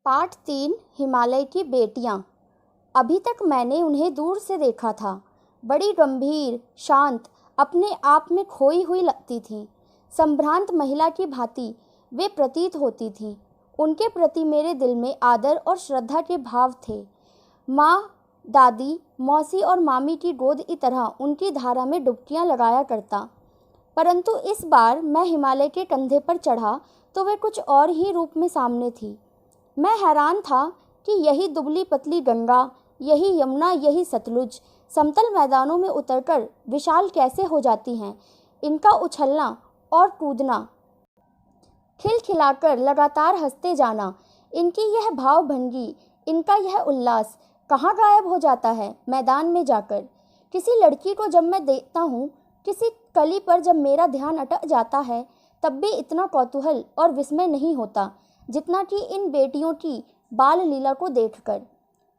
पाठ 3 हिमालय की बेटियां। अभी तक मैंने उन्हें दूर से देखा था। बड़ी गंभीर, शांत, अपने आप में खोई हुई लगती थीं। संभ्रांत महिला की भांति वे प्रतीत होती थीं। उनके प्रति मेरे दिल में आदर और श्रद्धा के भाव थे। माँ, दादी, मौसी और मामी की गोद की तरह उनकी धारा में डुबकियां लगाया करता। परंतु इस बार मैं हिमालय के कंधे पर चढ़ा तो वे कुछ और ही रूप में सामने थी। मैं हैरान था कि यही दुबली पतली गंगा, यही यमुना, यही सतलुज समतल मैदानों में उतरकर विशाल कैसे हो जाती हैं। इनका उछलना और कूदना, खिलखिलाकर लगातार हंसते जाना, इनकी यह भावभंगी, इनका यह उल्लास कहाँ गायब हो जाता है मैदान में जाकर। किसी लड़की को जब मैं देखता हूँ, किसी कली पर जब मेरा ध्यान अटक जाता है, तब भी इतना कौतूहल और विस्मय नहीं होता जितना कि इन बेटियों की बाल लीला को देखकर।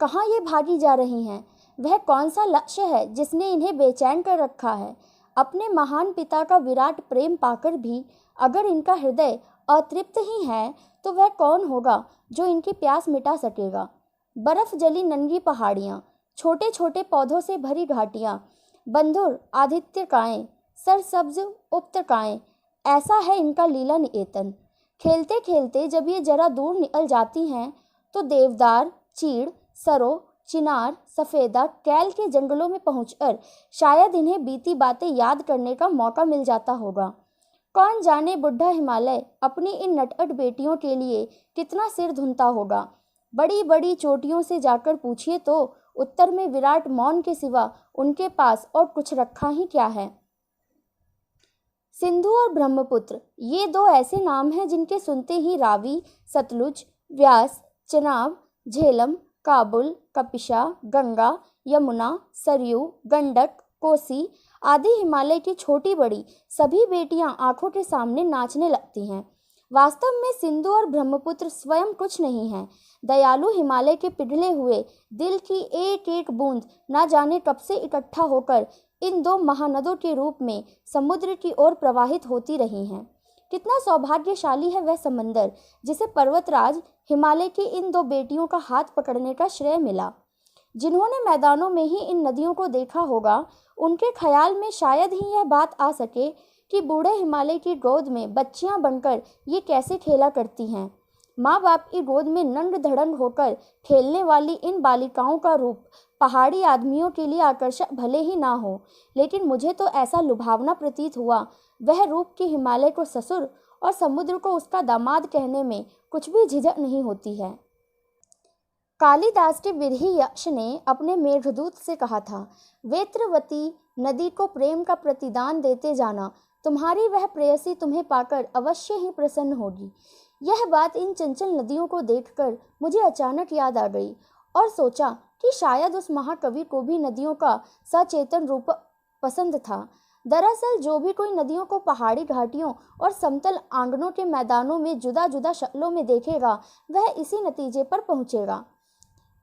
कहाँ ये भागी जा रही हैं? वह कौन सा लक्ष्य है जिसने इन्हें बेचैन कर रखा है? अपने महान पिता का विराट प्रेम पाकर भी अगर इनका हृदय अतृप्त ही है, तो वह कौन होगा जो इनकी प्यास मिटा सकेगा? बर्फ जली नंगी पहाड़ियाँ, छोटे छोटे पौधों से भरी घाटियाँ, बंधुर आदित्यकाएँ, सरसब्ज उपत्यकाएँ, ऐसा है इनका लीला निकेतन। खेलते खेलते जब ये जरा दूर निकल जाती हैं, तो देवदार, चीड़, सरो, चिनार, सफ़ेदा, कैल के जंगलों में पहुंचकर शायद इन्हें बीती बातें याद करने का मौका मिल जाता होगा। कौन जाने बुढ़ा हिमालय अपनी इन नटखट बेटियों के लिए कितना सिर धुनता होगा। बड़ी बड़ी चोटियों से जाकर पूछिए तो उत्तर में विराट मौन के सिवा उनके पास और कुछ रखा ही क्या है। सिंधु और ब्रह्मपुत्र, ये दो ऐसे नाम हैं जिनके सुनते ही रावी, सतलुज, व्यास, चेनाब, झेलम, काबुल, कपिशा, गंगा, यमुना, सरयू, गंडक, कोसी आदि हिमालय की छोटी बड़ी सभी बेटियां आंखों के सामने नाचने लगती हैं। वास्तव में सिंधु और ब्रह्मपुत्र स्वयं कुछ नहीं है। दयालु हिमालय के पिघले हुए दिल की एक एक बूंद ना जाने कब से इकट्ठा होकर इन दो महानदों के रूप में समुद्र की ओर प्रवाहित होती रही हैं। कितना सौभाग्यशाली है वह समंदर जिसे पर्वतराज हिमालय की इन दो बेटियों का हाथ पकड़ने का श्रेय मिला। जिन्होंने मैदानों में ही इन नदियों को देखा होगा, उनके ख्याल में शायद ही यह बात आ सके कि बूढ़े हिमालय की गोद में बच्चियां बनकर ये कैसे खेला करती हैं। माँ बाप की गोद में नंग धड़ंग होकर खेलने वाली इन बालिकाओं का रूप पहाड़ी आदमियों के लिए आकर्षक भले ही ना हो, लेकिन मुझे तो ऐसा लुभावना प्रतीत हुआ, वह रूप कि हिमालय को ससुर और समुद्र को उसका दामाद कहने में कुछ भी झिझक नहीं होती है। कालिदास के विरही यक्ष ने अपने मेघदूत से कहा था, वेत्रवती नदी को प्रेम का प्रतिदान देते जाना, तुम्हारी वह प्रेयसी तुम्हें पाकर अवश्य ही प्रसन्न होगी। यह बात इन चंचल नदियों को देखकर मुझे अचानक याद आ गई और सोचा कि शायद उस महाकवि को भी नदियों का सचेतन रूप पसंद था। दरअसल जो भी कोई नदियों को पहाड़ी घाटियों और समतल आंगनों के मैदानों में जुदा जुदा शक्लों में देखेगा, वह इसी नतीजे पर पहुंचेगा।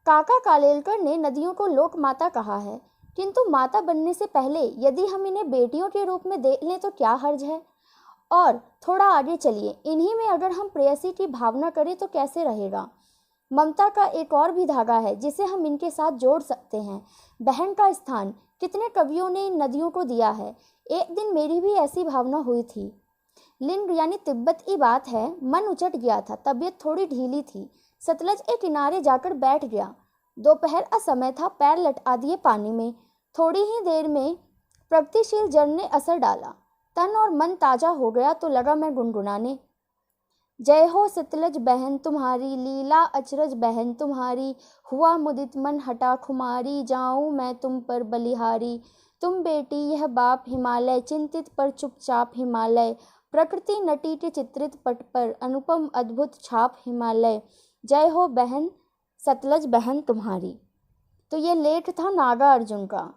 काका कालेलकर ने नदियों को लोक माता कहा है, किंतु माता बनने से पहले यदि हम इन्हें बेटियों के रूप में देख लें तो क्या हर्ज है। और थोड़ा आगे चलिए, इन्हीं में अगर हम प्रेयसी की भावना करें तो कैसे रहेगा। ममता का एक और भी धागा है जिसे हम इनके साथ जोड़ सकते हैं। बहन का स्थान कितने कवियों ने इन नदियों को दिया है। एक दिन मेरी भी ऐसी भावना हुई थी। लिंग यानी तिब्बत की बात है। मन उचट गया था, तबीयत थोड़ी ढीली थी। सतलज के किनारे जाकर बैठ गया। दोपहर का समय था, पैर लटका दिए पानी में। थोड़ी ही देर में प्रगतिशील जल ने असर डाला, तन और मन ताजा हो गया तो लगा मैं गुनगुनाने, जय हो सतलज बहन तुम्हारी, लीला अचरज बहन तुम्हारी, हुआ मुदित मन हटा खुमारी, जाऊं मैं तुम पर बलिहारी। तुम बेटी यह बाप हिमालय, चिंतित पर चुपचाप हिमालय, प्रकृति नटी के चित्रित पट पर अनुपम अद्भुत छाप हिमालय, जय हो बहन सतलज बहन तुम्हारी। तो ये लेख था नागा अर्जुन का।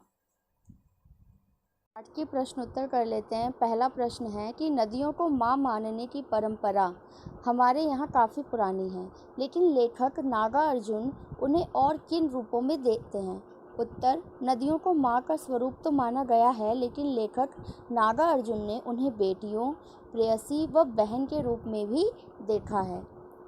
आज की प्रश्न उत्तर कर लेते हैं। पहला प्रश्न है कि नदियों को माँ मानने की परंपरा हमारे यहाँ काफ़ी पुरानी है, लेकिन लेखक नागा अर्जुन उन्हें और किन रूपों में देखते हैं। उत्तर, नदियों को माँ का स्वरूप तो माना गया है, लेकिन लेखक नागा अर्जुन ने उन्हें बेटियों, प्रेयसी व बहन के रूप में भी देखा है।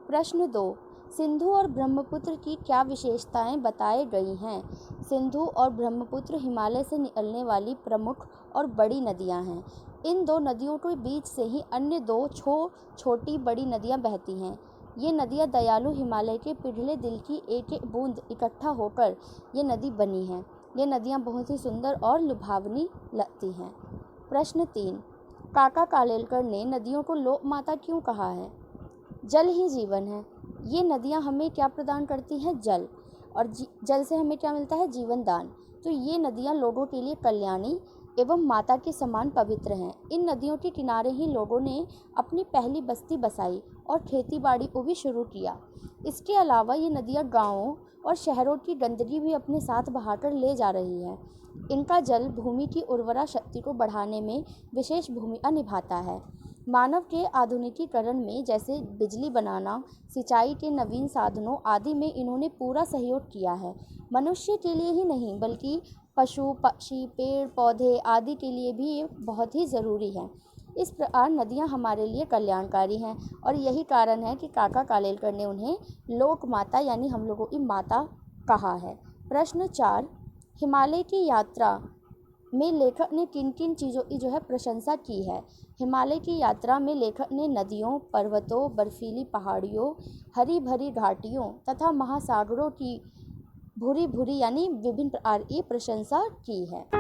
प्रश्न 2, सिंधु और ब्रह्मपुत्र की क्या विशेषताएं बताई गई हैं? सिंधु और ब्रह्मपुत्र हिमालय से निकलने वाली प्रमुख और बड़ी नदियां हैं। इन दो नदियों के बीच से ही अन्य दो छोटी बड़ी नदियां बहती हैं। ये नदियां दयालु हिमालय के पिघले दिल की एक एक बूंद इकट्ठा होकर ये नदी बनी है। ये नदियां बहुत ही सुंदर और लुभावनी लगती हैं। प्रश्न 3, काका कालेलकर ने नदियों को लोक माता क्यों कहा है? जल ही जीवन है। ये नदियाँ हमें क्या प्रदान करती हैं? जल। और जल से हमें क्या मिलता है? जीवन दान। तो ये नदियाँ लोगों के लिए कल्याणी एवं माता के समान पवित्र हैं। इन नदियों के किनारे ही लोगों ने अपनी पहली बस्ती बसाई और खेती बाड़ी को भी शुरू किया। इसके अलावा ये नदियाँ गाँवों और शहरों की गंदगी भी अपने साथ बहाकर ले जा रही है। इनका जल भूमि की उर्वरा शक्ति को बढ़ाने में विशेष भूमिका निभाता है। मानव के आधुनिकीकरण में जैसे बिजली बनाना, सिंचाई के नवीन साधनों आदि में इन्होंने पूरा सहयोग किया है। मनुष्य के लिए ही नहीं बल्कि पशु पक्षी पेड़ पौधे आदि के लिए भी ये बहुत ही ज़रूरी है। इस प्रकार नदियाँ हमारे लिए कल्याणकारी हैं और यही कारण है कि काका कालेलकर ने उन्हें लोक माता यानी हम लोगों की माता कहा है। प्रश्न 4, हिमालय की यात्रा में लेखक ने किन किन चीज़ों की जो है प्रशंसा की है? हिमालय की यात्रा में लेखक ने नदियों, पर्वतों, बर्फीली पहाड़ियों, हरी भरी घाटियों तथा महासागरों की भूरी भूरी यानी विभिन्न प्रकार की प्रशंसा की है।